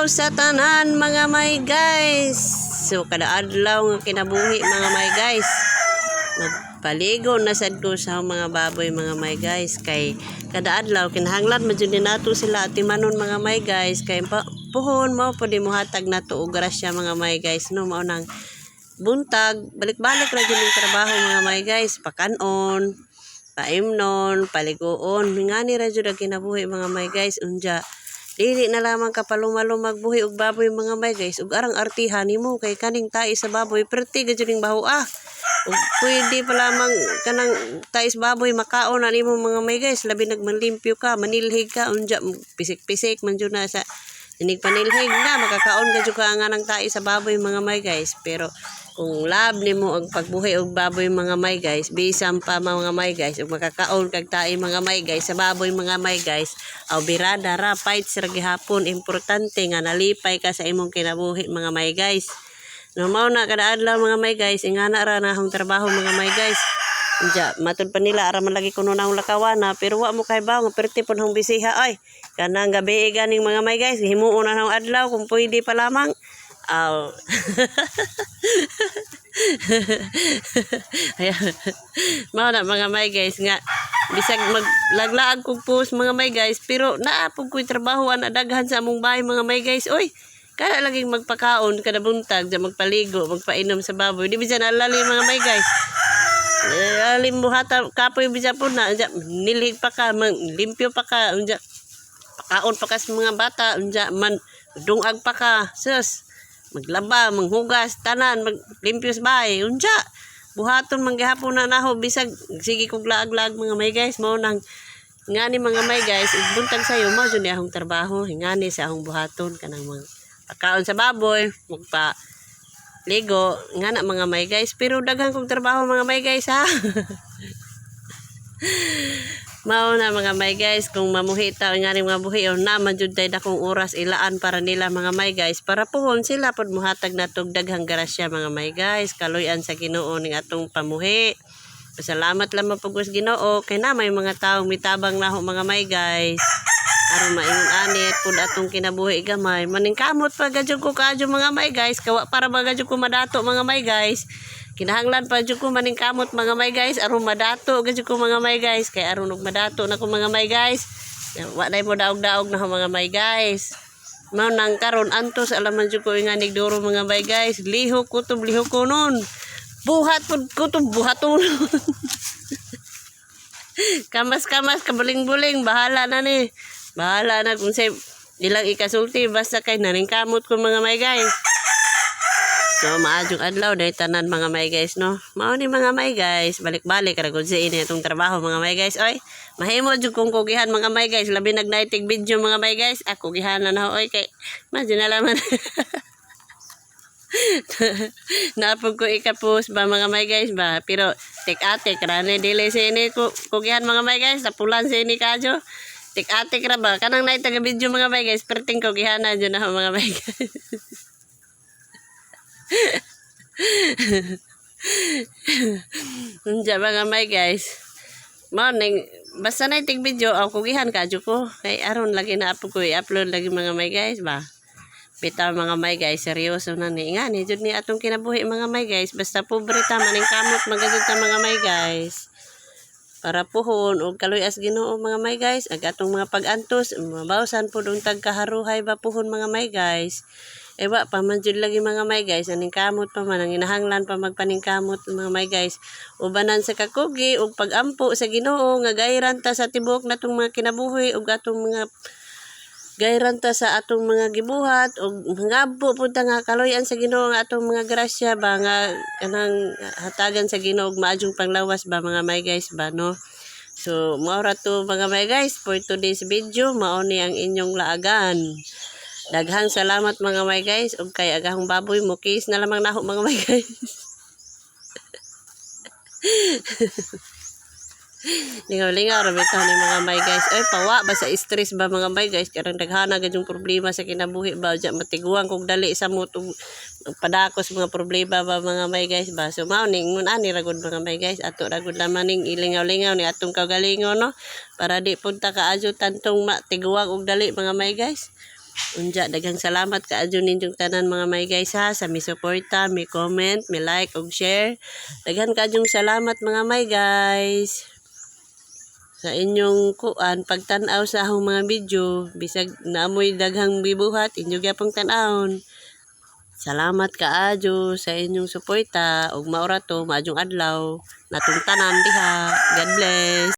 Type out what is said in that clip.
adlaw sa tanan mga may guys. So kada adlaw nga kinabuhi mga may guys. Magpaligo na sad ko sa mga baboy mga may guys kay kada adlaw kinahanglan man jud nato sila timanon mga may guys kay puhon mo pud mo hatag nato og grasya mga may guys no mao nang buntag balik-balik ra jud yung trabaho mga may guys pakanon paimnon paliguon ngani ra jud ang kinabuhi mga may guys unja dili na lamang kapalumalo magbuhi og baboy mga may guys ug arang artihan nimo kay kaning tai sa baboy perti gid ning baho ug pwede pa lamang kanang tai sa baboy makaon na nimo mga may guys labi nagmanlimpyo ka manilhig ka unja pisik-pisik man jud na sa inig panilhig na makakaon ka jud ka nga nang tai sa baboy mga may guys pero kung lab nimo og pagbuhi og baboy mga may guys bisan pa mga may guys ug makakaon kag tae mga may guys sa baboy mga may guys aw birada ra fight sa gihapon importante nga nalipay ka sa imong kinabuhi mga may guys no mao na kada adlaw mga may guys ingana ra na akong trabaho mga may guys unja matud pa nila ara man lagi kuno nang lakawana pero wa mo kay bawo perti pud hong bisiha ay kanang gabi ganing mga may guys himuon na nang adlaw kung pwede pa lamang aw mao na mga may guys nga bisag maglaglaag kog post mga may guys pero naapog ko'y trabaho ana daghan sa among bahay mga may guys oy kada laging magpakaon kada buntag ja magpaligo magpainom sa baboy di bisan alali mga may guys alim buhata kapoy bisan po na unja nilig pa ka limpyo pa ka unja pakaon pa ka sa mga bata unja man dungag pa ka sus maglaba, manghugas, tanan, maglimpyo sa bahay. Unja, buhaton manggihapon na naho bisag sige kog laag-laag mga may guys, mao nang ngani mga may guys, buntag sayo mao jud akong trabaho, ngani sa akong buhaton kanang mga pagkaon sa baboy, magpa ligo, ngana mga may guys, pero daghan kog trabaho mga may guys ha. Mao na mga may guys kung mamuhi ta nga mga buhi o naman jud tay dakong oras ilaan para nila mga may guys para puhon sila pod muhatag natog daghang grasya mga may guys kaluyan sa Ginoo ning atong pamuhi. Pasalamat lamang pugos Ginoo kay na may mga tawo mitabang naho mga may guys aron maingon anit pud atong kinabuhi gamay maningkamot pa gadyo ko kadyo mga may guys kawa para magadyo ko madato mga may guys. Kinahanglan pa jud ko maningkamot mga may guys aron madato gadyo ko mga may guys kay aron og madato na ko mga may guys wa nay mo daog-daog na mga may guys mao nang karon antos alaman jud ko nga nigduro mga may guys lihok kutob lihok kunon buhat pud kutob buhaton kamas-kamas kabuling-buling bahala na ni bahala na kung say ilang ikasulti basta kay naningkamot ko mga may guys. So maadjong adlaw day tanan mga may guys no. Mao ni mga may guys, balik-balik ra gud sa ini atong trabaho mga may guys. Oy, mahimo jud kong kugihan mga may guys, labi nagnaitig video mga may guys. Ako gihan na oy kay madyo na laman. Napog ko ika-post ba mga may guys ba, pero tik-atik ra ni dili sa ini kugihan mga may guys, tapulan sa ini kadyo. Tik-atik ra ba kanang naitag video mga may guys, perting kugihan na jud na mga may guys. Unja mga may guys morning basta na itig video ako kugihan kadyo ko kay aron lagi na po ko i-upload lagi mga may guys ba bitaw mga may guys seryoso na ni nga ni jud ni atong kinabuhi mga may guys basta pobre ta maning kamot magajud ta mga may guys para puhon og kaluy-as Ginoo mga may guys ag atong mga pag-antos mabawsan pud untag kaharuhay ba puhon mga may guys. Ewa pa man jud lagi mga may guys aning kamot pa man ang inahanglan pa magpaningkamot mga may guys ubanan sa kakugi ug pagampo sa Ginoo nga gayran ta sa tibok natong mga kinabuhi ug atong mga gayran ta sa atong mga gibuhat ug ngabbo pud ta nga kaluyan sa Ginoo nga atong mga grasya ba nga kanang hatagan sa Ginoo ug maadjong panglawas ba mga may guys ba no. So mao ra to mga may guys for today's video mao ni ang inyong laagan. Daghang salamat mga may guys ug kay agahong baboy mo kiss na lamang naho mga may guys. Lingaw-lingaw ra bitaw ni mga may guys ay pawa ba sa stress ba mga may guys karang daghana gid yung problema sa kinabuhi ba unya matiguang kog dali sa moto padakos mga problema ba mga may guys ba so mao ning ngun ani ra gud mga may guys ato ra gud laman ning ilingaw-lingaw ni atong kagalingon no para di punta kaadyo tantong matiguang og dali mga may guys. Unja daghang salamat kaadyo ninyong tanan mga may guys ha sa mi suporta, mi comment, mi like ug share. Daghan kaadyong salamat mga may guys sa inyong kuan pagtan-aw sa akong mga video. Bisag naamoy daghang bibuhat inyo gyapong tan-awon. Salamat kaadyo sa inyong suporta ug maura to maadjong adlaw natong tanan diha. God bless.